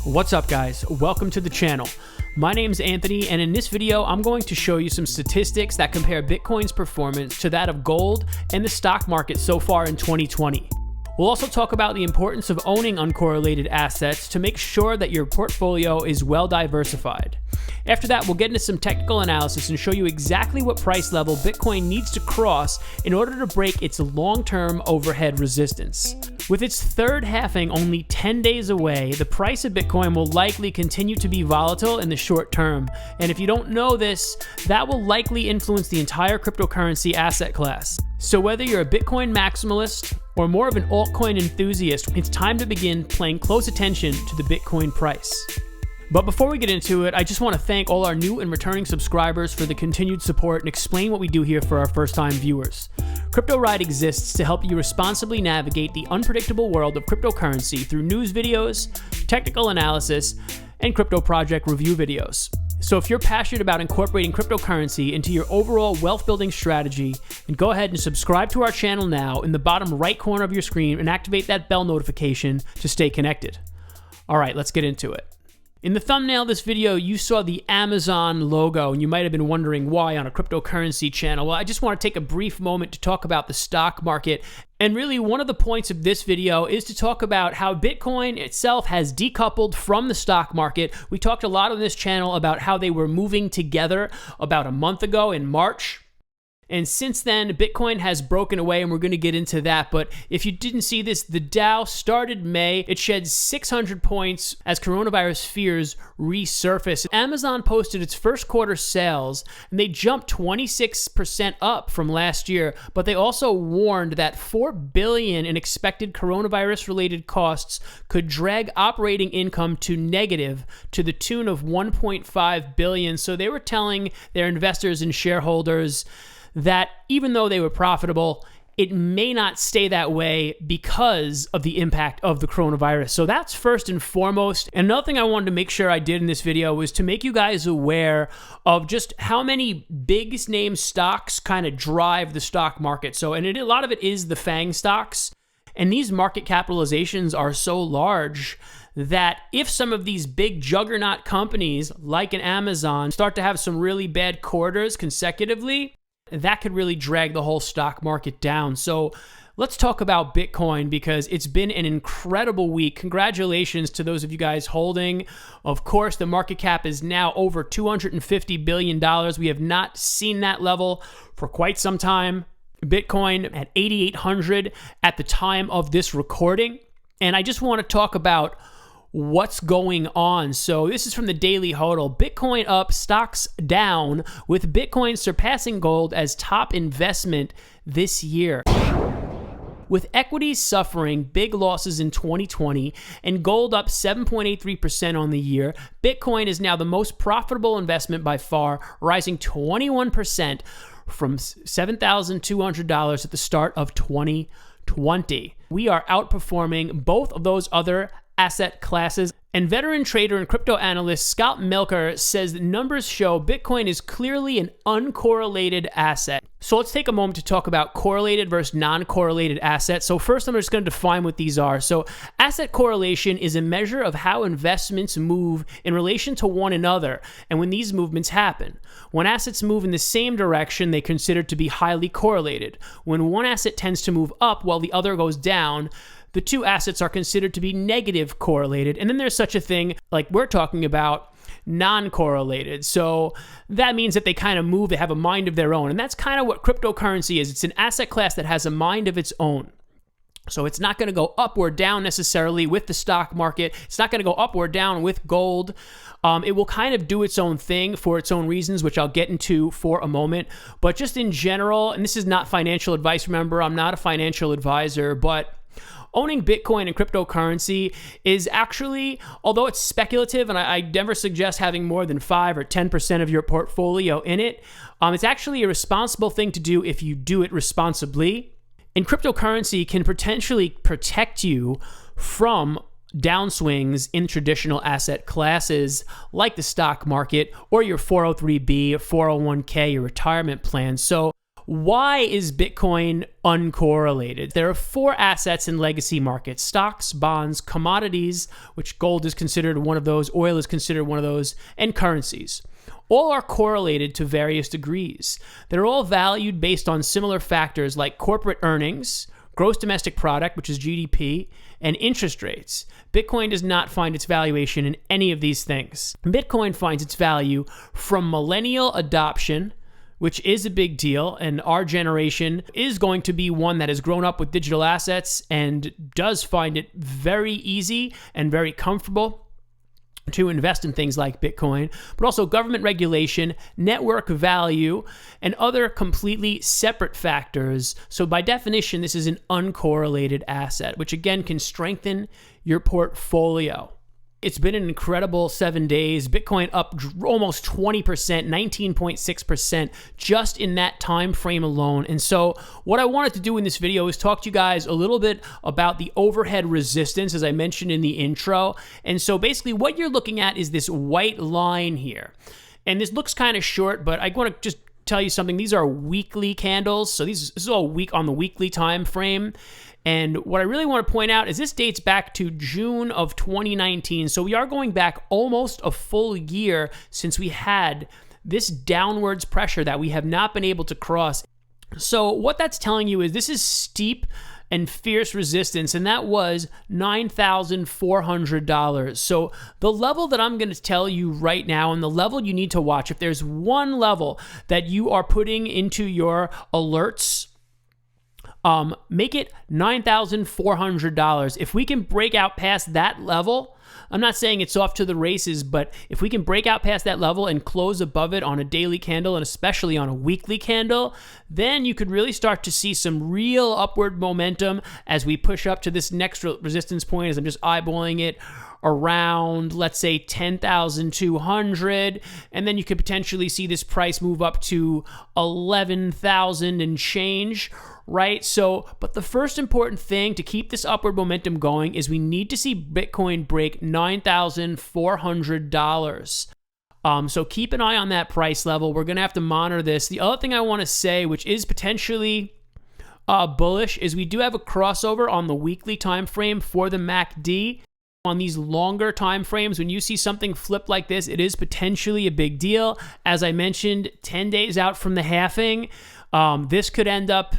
What's up, guys? Welcome to the channel. My name's Anthony, and in this video, I'm going to show you some statistics that compare Bitcoin's performance to that of gold and the stock market so far in 2020. We'll also talk about the importance of owning uncorrelated assets to make sure that your portfolio is well diversified. After that, we'll get into some technical analysis and show you exactly what price level Bitcoin needs to cross in order to break its long-term overhead resistance. With its third halving only 10 days away, the price of Bitcoin will likely continue to be volatile in the short term. And if you don't know this, that will likely influence the entire cryptocurrency asset class. So whether you're a Bitcoin maximalist or more of an altcoin enthusiast, it's time to begin paying close attention to the Bitcoin price. But before we get into it, I just want to thank all our new and returning subscribers for the continued support and explain what we do here for our first-time viewers. Crypto Ride exists to help you responsibly navigate the unpredictable world of cryptocurrency through news videos, technical analysis, and crypto project review videos. So if you're passionate about incorporating cryptocurrency into your overall wealth-building strategy, then go ahead and subscribe to our channel now in the bottom right corner of your screen and activate that bell notification to stay connected. All right, let's get into it. In the thumbnail of this video, you saw the Amazon logo, and you might have been wondering why on a cryptocurrency channel. Well, I just want to take a brief moment to talk about the stock market. And really, one of the points of this video is to talk about how Bitcoin itself has decoupled from the stock market. We talked a lot on this channel about how they were moving together about a month ago in March. And since then, Bitcoin has broken away, and we're going to get into that. But if you didn't see this, the Dow started May. It shed 600 points as coronavirus fears resurfaced. Amazon posted its first quarter sales, and they jumped 26% up from last year. But they also warned that $4 billion in expected coronavirus-related costs could drag operating income to negative to the tune of $1.5 billion. So they were telling their investors and shareholders that even though they were profitable, it may not stay that way because of the impact of the coronavirus. So that's first and foremost. And another thing I wanted to make sure I did in this video was to make you guys aware of just how many big name stocks kind of drive the stock market. So, and a lot of it is the FANG stocks. And these market capitalizations are so large that if some of these big juggernaut companies like an Amazon start to have some really bad quarters consecutively, that could really drag the whole stock market down. So let's talk about Bitcoin because it's been an incredible week. Congratulations to those of you guys holding. Of course, the market cap is now over $250 billion. We have not seen that level for quite some time. Bitcoin at 8,800 at the time of this recording. And I just want to talk about what's going on. So this is from the Daily Hodl. Bitcoin up, stocks down, with Bitcoin surpassing gold as top investment this year. With equities suffering big losses in 2020 and gold up 7.83% on the year, Bitcoin is now the most profitable investment by far, rising 21% from $7,200 at the start of 2020. We are outperforming both of those other asset classes. And veteran trader and crypto analyst Scott Melker says that numbers show Bitcoin is clearly an uncorrelated asset. So let's take a moment to talk about correlated versus non-correlated assets. So first, I'm just going to define what these are. So asset correlation is a measure of how investments move in relation to one another and when these movements happen. When assets move in the same direction, they are considered to be highly correlated. When one asset tends to move up while the other goes down, the two assets are considered to be negative correlated. And then there's such a thing like we're talking about non-correlated. So that means that they kind of move, they have a mind of their own. And that's kind of what cryptocurrency is. It's an asset class that has a mind of its own. So it's not going to go up or down necessarily with the stock market. It's not going to go up or down with gold. It will kind of do its own thing for its own reasons, which I'll get into for a moment. But just in general, and this is not financial advice, remember, I'm not a financial advisor, but owning Bitcoin and cryptocurrency is actually, although it's speculative, and I never suggest having more than 5 or 10% of your portfolio in it, it's actually a responsible thing to do if you do it responsibly. And cryptocurrency can potentially protect you from downswings in traditional asset classes like the stock market or your 403b, 401k, your retirement plan. So why is Bitcoin uncorrelated? There are 4 assets in legacy markets: stocks, bonds, commodities, which gold is considered one of those, oil is considered one of those, and currencies. All are correlated to various degrees. They're all valued based on similar factors like corporate earnings, gross domestic product, which is GDP, and interest rates. Bitcoin does not find its valuation in any of these things. Bitcoin finds its value from millennial adoption, which is a big deal, and our generation is going to be one that has grown up with digital assets and does find it very easy and very comfortable to invest in things like Bitcoin, but also government regulation, network value, and other completely separate factors. So by definition, this is an uncorrelated asset, which again can strengthen your portfolio. It's been an incredible 7 days. Bitcoin up almost 20%, 19.6% just in that time frame alone. And so what I wanted to do in this video is talk to you guys a little bit about the overhead resistance, as I mentioned in the intro. And so basically what you're looking at is this white line here. And this looks kind of short, but I want to just tell you something. These are weekly candles. So this is all week on the weekly time frame. And what I really want to point out is this dates back to June of 2019. So we are going back almost a full year since we had this downwards pressure that we have not been able to cross. So what that's telling you is this is steep and fierce resistance, and that was $9,400. So the level that I'm going to tell you right now, and the level you need to watch, if there's one level that you are putting into your alerts, make it $9,400. If we can break out past that level, I'm not saying it's off to the races, but if we can break out past that level and close above it on a daily candle and especially on a weekly candle, then you could really start to see some real upward momentum as we push up to this next resistance point, as I'm just eyeballing it, around, let's say, 10,200, and then you could potentially see this price move up to 11,000 and change, right? So, but the first important thing to keep this upward momentum going is we need to see Bitcoin break $9,400. So keep an eye on that price level. We're going to have to monitor this. The other thing I want to say, which is potentially bullish, is we do have a crossover on the weekly time frame for the MACD. On these longer time frames, when you see something flip like this, it is potentially a big deal. As I mentioned, 10 days out from the halving, this could end up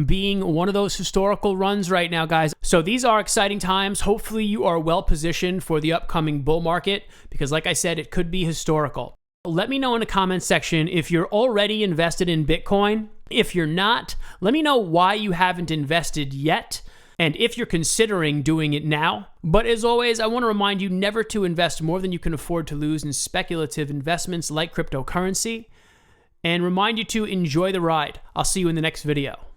being one of those historical runs right now, guys. So these are exciting times. Hopefully you are well positioned for the upcoming bull market, because like I said, it could be historical. Let me know in the comments section if you're already invested in Bitcoin. If you're not, let me know why you haven't invested yet, and if you're considering doing it now. But as always, I want to remind you never to invest more than you can afford to lose in speculative investments like cryptocurrency, and remind you to enjoy the ride. I'll see you in the next video.